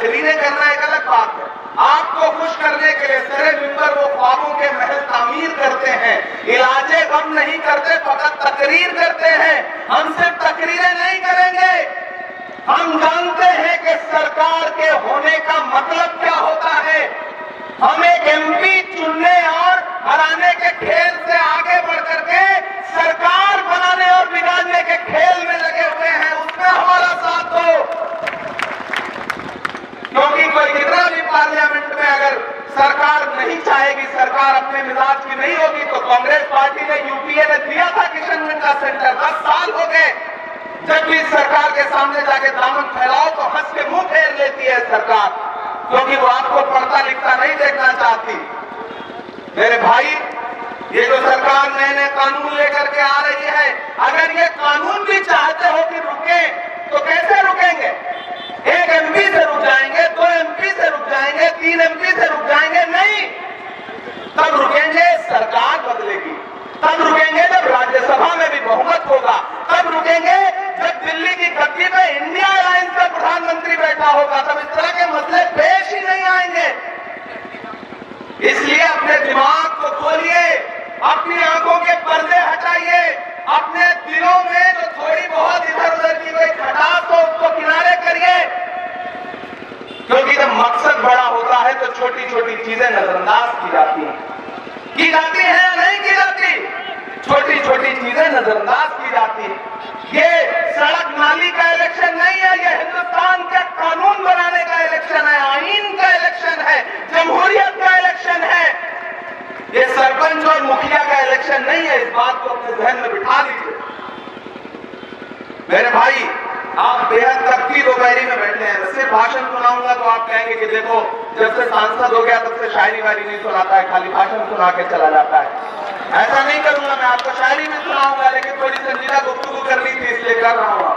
तकरीरें करना एक अलग बात है। आपको खुश करने के लिए सरे मिंबर वो ख्वाबों के महल तामीर करते हैं, इलाजे गम नहीं करते, फकत तकरीर करते हैं। हम सिर्फ तकरीरें नहीं करेंगे, हम जानते हैं कि सरकार के होने का मतलब क्या होता है। हम एक एमपी चुनने और हराने के खेल से आगे बढ़ करके सरकार बनाने और बिगाड़ने के खेल में लगे हुए हैं, उसमें हमारा साथ दो। क्योंकि कोई कितना भी पार्लियामेंट में अगर सरकार नहीं चाहेगी, सरकार अपने मिजाज की नहीं होगी, तो कांग्रेस पार्टी ने यूपीए ने दिया था किशनगंज का सेंटर, 10 साल हो गए। जब भी सरकार के सामने जाके दामन फैलाओ तो हंस के मुंह फेर लेती है सरकार, क्योंकि वो आपको पढ़ता लिखता नहीं देखना चाहती। मेरे भाई, ये जो सरकार नए नए कानून लेकर के आ रही है, अगर ये कानून भी चाहते हो कि रुके तो कैसे रुकेंगे? एक एमपी से रुक जाएंगे, 2 एमपी से रुक जाएंगे, 3 एमपी से रुक जाएंगे? नहीं, तब रुकेंगे सरकार बदलेगी, तब रुकेंगे जब राज्यसभा में भी बहुमत होगा, तब रुकेंगे जब दिल्ली की गद्दी पे इंडिया अलायंस का प्रधानमंत्री बैठा होगा, तब इस तरह के मसले पेश ही नहीं आएंगे। इसलिए अपने दिमाग को खोलिए, अपनी आंखों के पर्दे हटाइए, अपने दिलों में जो थोड़ी बहुत इधर उधर की कोई खटास हो उसको किनारे करिए, क्योंकि जब मकसद बड़ा होता है तो छोटी छोटी चीजें नजरअंदाज की जाती हैं या नहीं की जाती? छोटी छोटी चीजें नजरअंदाज की जाती है। ये सड़क नाली का इलेक्शन नहीं है, ये हिंदुस्तान के कानून बनाने का इलेक्शन है, आईन का इलेक्शन है, जमहूरियत का इलेक्शन है। ये सरपंच और मुखिया का इलेक्शन नहीं है, इस बात को अपने जहन में बिठा लीजिए। मेरे भाई, आप बेहद तकती दोपहरी में बैठे हैं, सिर्फ भाषण सुनाऊंगा तो आप कहेंगे कि देखो जब से सांसद हो गया तब से शायरी वारी नहीं सुनाता है, खाली भाषण सुना के चला जाता है। ऐसा नहीं करूंगा, मैं आपको शायरी भी सुनाऊंगा, लेकिन थोड़ी संजीदा गुफ्तगू करनी थी इसलिए कर रहा हूं।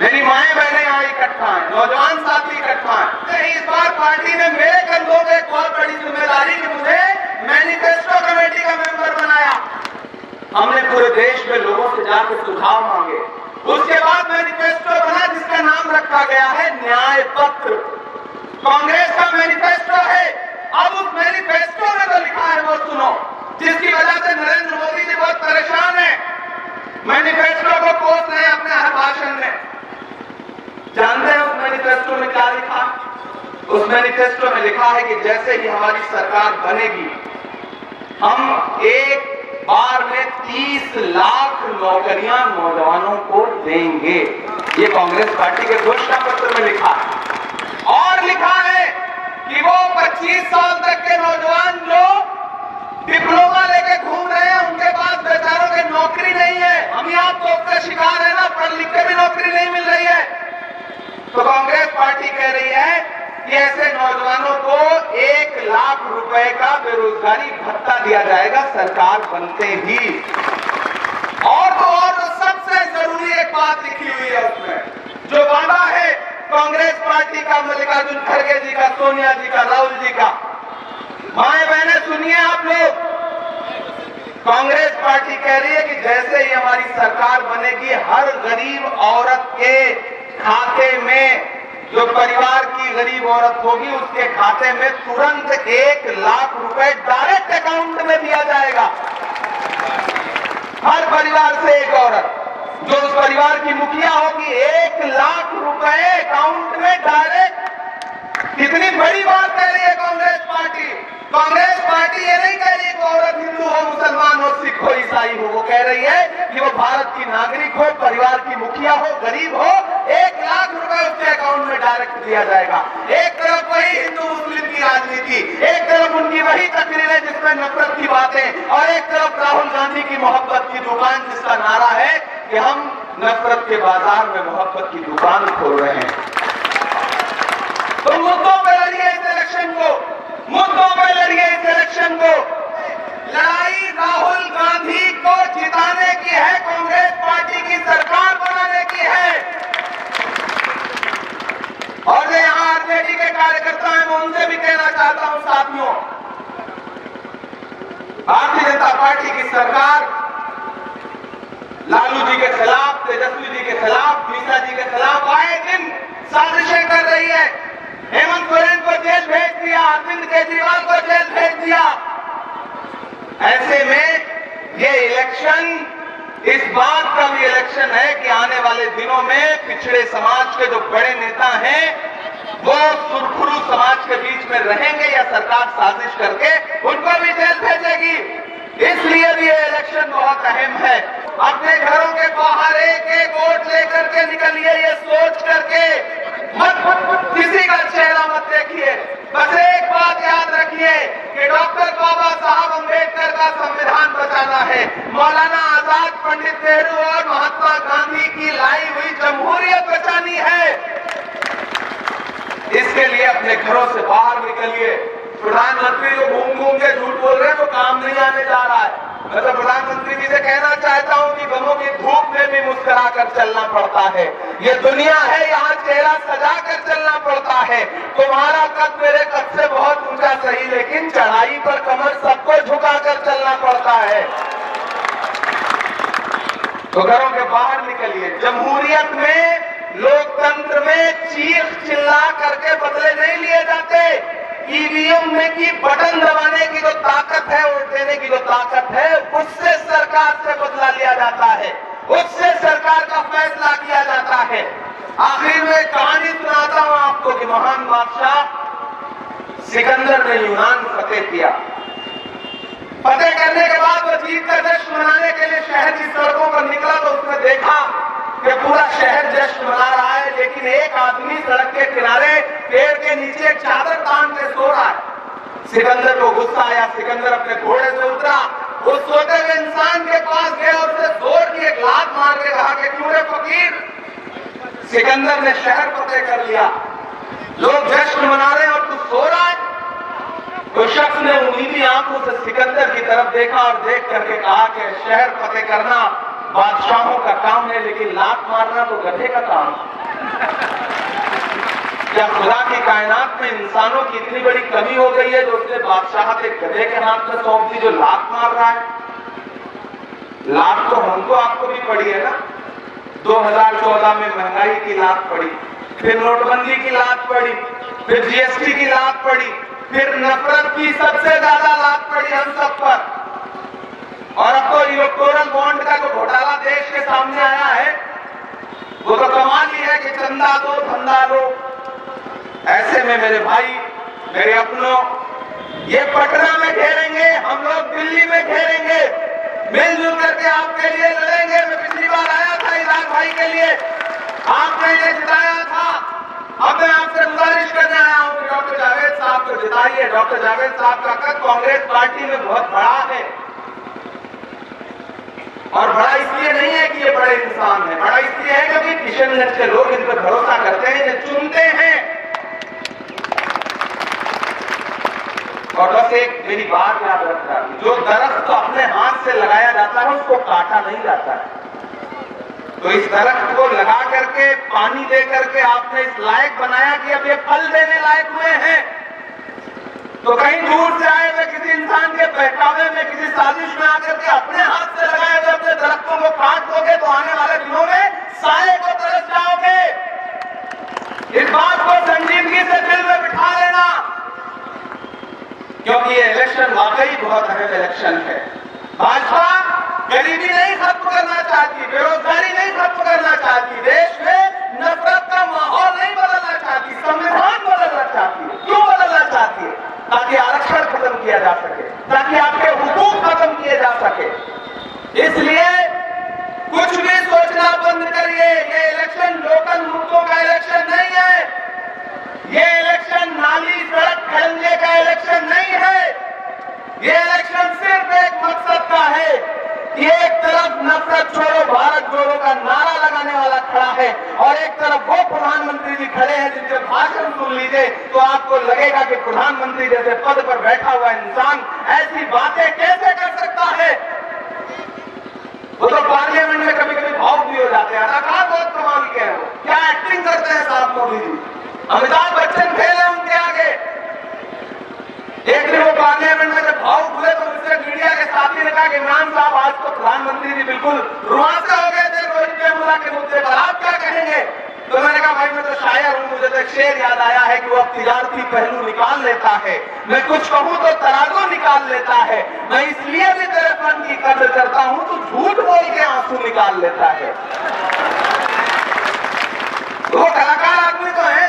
मेरी माएं बहनें यहाँ इकट्ठा हैं, नौजवान साथी इकट्ठा हैं। इस बार पार्टी ने मेरे कंधों पे एक बहुत बड़ी जिम्मेदारी की मुझे मैनिफेस्टो कमेटी का मेंबर बनाया। हमने पूरे देश में लोगों से जाकर सुझाव मांगे, उसके बाद मैनिफेस्टो बना जिसका नाम रखा गया है न्याय पत्र। कांग्रेस का मैनिफेस्टो है। अब उस मैनिफेस्टो में जो लिखा है वो सुनो, जिसकी वजह से नरेंद्र मोदी जी बहुत परेशान है। मैनिफेस्टो को कोस रहे हैं अपने हर भाषण में। जानते हैं उस मैनिफेस्टो में क्या लिखा? उस मैनिफेस्टो में लिखा है कि जैसे ही हमारी सरकार बनेगी, हम एक बार में 30 लाख नौकरियां नौजवानों को देंगे। ये कांग्रेस पार्टी के घोषणा पत्र में लिखा है। और लिखा है कि वो 25 साल तक के नौजवान जो डिप्लोमा लेके घूम रहे हैं, उनके पास बेचारों की नौकरी नहीं है। हम यहाँ तो उसका शिकार है ना, पढ़ लिख के भी नौकरी नहीं मिल रही है। तो कांग्रेस पार्टी कह रही है कि ऐसे नौजवानों को 1 लाख रुपए का बेरोजगारी भत्ता दिया जाएगा सरकार बनते ही। और तो और सबसे जरूरी एक बात लिखी हुई है उसमें, जो वादा है कांग्रेस पार्टी का, मल्लिकार्जुन खड़गे जी का, सोनिया जी का, राहुल जी का। माएं बहनें सुनिए आप लोग, कांग्रेस पार्टी कह रही है कि जैसे ही हमारी सरकार बनेगी, हर गरीब औरत के खाते में, जो परिवार की गरीब औरत होगी उसके खाते में तुरंत 1 लाख रुपए डायरेक्ट अकाउंट में दिया जाएगा। हर परिवार से एक औरत, जो उस परिवार की मुखिया होगी, 1 लाख रुपए अकाउंट में डायरेक्ट। कितनी बड़ी बात कह रही है कांग्रेस पार्टी। कांग्रेस पार्टी ये नहीं कह रही कि औरत हिंदू हो, मुसलमान हो, सिख हो, ईसाई हो। वो कह रही है कि वो भारत की नागरिक हो, परिवार की मुखिया हो, गरीब हो, 1 लाख रुपए उसके अकाउंट में डायरेक्ट दिया जाएगा। एक तरफ वही हिंदू मुस्लिम की राजनीति, एक तरफ उनकी वही तकरीरें जिसमें नफरत की बातें, और एक तरफ राहुल गांधी की मोहब्बत की दुकान, जिसका नारा है कि हम नफरत के बाजार में मोहब्बत की दुकान खोल रहे हैं। तो मुद्दों पे लड़िए इस इलेक्शन को, मुद्दों पे लड़िए इस इलेक्शन को। लड़ाई राहुल गांधी को जिताने की है, कांग्रेस पार्टी की सरकार बनाने की है। और जो यहाँ आरजेडी के कार्यकर्ता हैं, मैं उनसे भी कहना चाहता हूं, साथियों, भारतीय जनता पार्टी की सरकार लालू जी के खिलाफ, तेजस्वी जी के खिलाफ, गीता जी के खिलाफ आएगी। हेमंत सोरेन को जेल भेज दिया, अरविंद केजरीवाल को जेल भेज दिया। ऐसे में ये इलेक्शन इस बात का भी इलेक्शन है कि आने वाले दिनों में पिछड़े समाज के जो बड़े नेता हैं वो सुरखुरू समाज के बीच में रहेंगे या सरकार साजिश करके उनको भी जेल भेजेगी। इसलिए भी ये इलेक्शन बहुत अहम है। अपने घरों के बाहर एक एक वोट लेकर के निकलिए, ये सोच करके मत किसी का चेहरा मत देखिए। बस एक बात याद रखिए कि डॉक्टर बाबा साहब अम्बेडकर का संविधान बचाना है, मौलाना आजाद, पंडित नेहरू और महात्मा गांधी की लाई हुई जमहूरियत बचानी है। इसके लिए अपने घरों से बाहर निकलिए। प्रधानमंत्री जो घूम घूम के झूठ बोल रहे हैं वो काम नहीं आने जा रहा है। मैं तो प्रधानमंत्री जी से कहना चाहता हूं कि गमों की धूप में भी मुस्कुरा कर चलना पड़ता है। ये दुनिया है, यहाँ चेहरा सजा कर चलना पड़ता है। तुम्हारा कद मेरे कद से बहुत ऊंचा सही, लेकिन चढ़ाई पर कमर सबको झुका कर चलना पड़ता है। तो घरों के बाहर निकलिए। जमहूरियत में, लोकतंत्र में चीख चिल्ला करके बदले नहीं लिए जाते। ईवीएम में की बटन दबाने की जो ताकत है, वोट देने की जो ताकत है, उससे सरकार से बदला लिया जाता है, उससे सरकार का फैसला किया जाता है। आखिर में कहानी सुनाता हूं आपको कि महान बादशाह सिकंदर ने यूनान फतेह किया। फतेह करने के बाद वो जीत का जश्न मनाने के लिए शहर की सड़कों पर निकला तो उसने देखा कि पूरा शहर जश्न मना रहा है, लेकिन एक आदमी सड़क के किनारे पेड़ के नीचे एक चादर तान के सो रहा है। सिकंदर को गुस्सा आया। सिकंदर अपने घोड़े से उतरा, उस सोते हुए इंसान के पास गया और उसे जोर की एक लात मार के कहा कि क्यों रे फकीर, सिकंदर ने शहर फतेह कर लिया, लोग जश्न मना रहे हैं और तू सो रहा है। तो शख्स ने उम्मीदी आंखों से सिकंदर की तरफ देखा और देख करके कहा कि शहर फतेह करना बादशाहों का काम है, लेकिन लात मारना तो गधे का काम है। क्या खुदा की कायनात में इंसानों की इतनी बड़ी कमी हो गई है जो उसने बादशाहत एक गधे के हाथ में सौंप दी जो लात मार रहा है? लात तो हमको आपको भी पड़ी है ना। 2014 में महंगाई की लात पड़ी, फिर नोटबंदी की लात पड़ी, फिर जीएसटी की लात पड़ी, फिर नफरत की सबसे ज्यादा लात पड़ी हम सब पर। और अब तो इलेक्टोरल बॉन्ड का जो घोटाला देश के सामने आया है वो तो कमाल ही है कि चंदा दो धंधा लो। ऐसे में मेरे भाई, मेरे अपनों, ये पटना में घेरेंगे, हम लोग दिल्ली में घेरेंगे, मिलजुल करके आपके लिए लड़ेंगे। मैं पिछली बार आया था इराक भाई के लिए, आपने ये जिताया था। अब मैं आपसे गुजारिश करने आया हूं कि डॉक्टर जावेद साहब को जिताइए। डॉक्टर जावेद साहब का कद कांग्रेस पार्टी में बहुत बड़ा है, और बड़ा इसलिए नहीं है कि ये बड़े इंसान है, बड़ा इसलिए है क्योंकि किशनगंज के लोग इन पर भरोसा करते हैं, इन्हें चुनते हैं। और बस एक मेरी बात याद रखना, जो दरख्त तो अपने हाथ से लगाया जाता है उसको काटा नहीं जाता है। तो इस दरख्त को लगा करके, पानी दे करके आपने इस लायक बनाया कि अब ये फल देने लायक हुए हैं। तो कहीं दूर से आए हुए किसी इंसान के बहकावे में, किसी साजिश में आकर के अपने हाथ से लगाए हुए अपने दरख्तों को काट दोगे तो आने वाले दिनों में साये को तरस जाओगे। इस बात को संजीदगी से दिल में बिठा लेना, क्योंकि ये इलेक्शन वाकई बहुत अहम इलेक्शन है। भाजपा गरीबी नहीं खत्म करना चाहती, बेरोजगारी नहीं खत्म करना चाहती, देश में नफरत का माहौल नहीं बदलना चाहती, संविधान बदलना चाहती है। क्यों बदलना चाहती है? ताकि आरक्षण खत्म किया जा सके, ताकि आपके हुकूक खत्म किए जा सके। इसलिए कुछ भी सोचना बंद करिए। ये इलेक्शन लोकल मुद्दों का इलेक्शन नहीं है, ये इलेक्शन नाली सड़क खड़ंजे का इलेक्शन नहीं है। ये इलेक्शन सिर्फ एक मकसद का है कि एक तरफ नफरत छोड़ो भारत जोड़ो का नारा लगाने वाला खड़ा है और एक तरफ वो प्रधानमंत्री जी खड़े हैं जिनके भाषण सुन लीजिए तो आपको लगेगा कि प्रधानमंत्री जैसे पद पर बैठा हुआ इंसान ऐसी बातें कैसे कर सकता है। वो तो पार्लियामेंट में कभी कभी भावुक भी हो जाते हैं। अदाकार बहुत कमाल के हैं, वो क्या एक्टिंग करते हैं साहब मोदी जी। अमिताभ बच्चन खेले उनके आगे। एक दिन वो पार्लियामेंट में जब भावुक हुए तो उससे मीडिया के साथी ने कहा कि इमरान साहब आज तो प्रधानमंत्री जी बिल्कुल रुआंसा हो गए थे रोहित वेमुला के मुद्दे पर, आप क्या कहेंगे? तो मैंने कहा भाई मैं तो शायर हूं, मुझे तो एक शेर याद आया है कि वो अब तिजारती पहलू निकाल लेता है। मैं कुछ कहूं तो तराजू निकाल लेता है। मैं इसलिए भी तेरे फन की कदर करता हूं, तू झूठ बोल के आंसू निकाल लेता है। वो कलाकार आदमी तो है,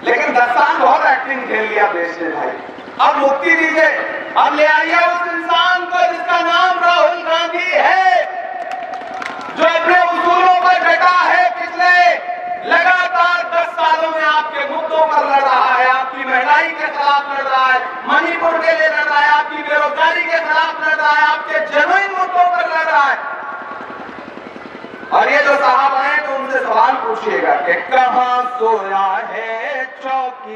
लेकिन 10 साल बहुत एक्टिंग खेल लिया देश ने भाई। अब मुक्ति दीजिए, अब ले आइए उस इंसान को जिसका नाम राहुल गांधी है, जो अपने उसूलों पर डटा है। पिछले लगातार 10 सालों में आपके मुद्दों पर लड़ रहा है, आपकी महंगाई के खिलाफ लड़ रहा है, मणिपुर के लिए लड़ रहा है, आपकी बेरोजगारी के खिलाफ लड़ रहा है, आपके जेन्युइन मुद्दों पर लड़ रहा है। और ये जो साहब आए तो उनसे सवाल पूछिएगा कि कहां सोया है चौकी।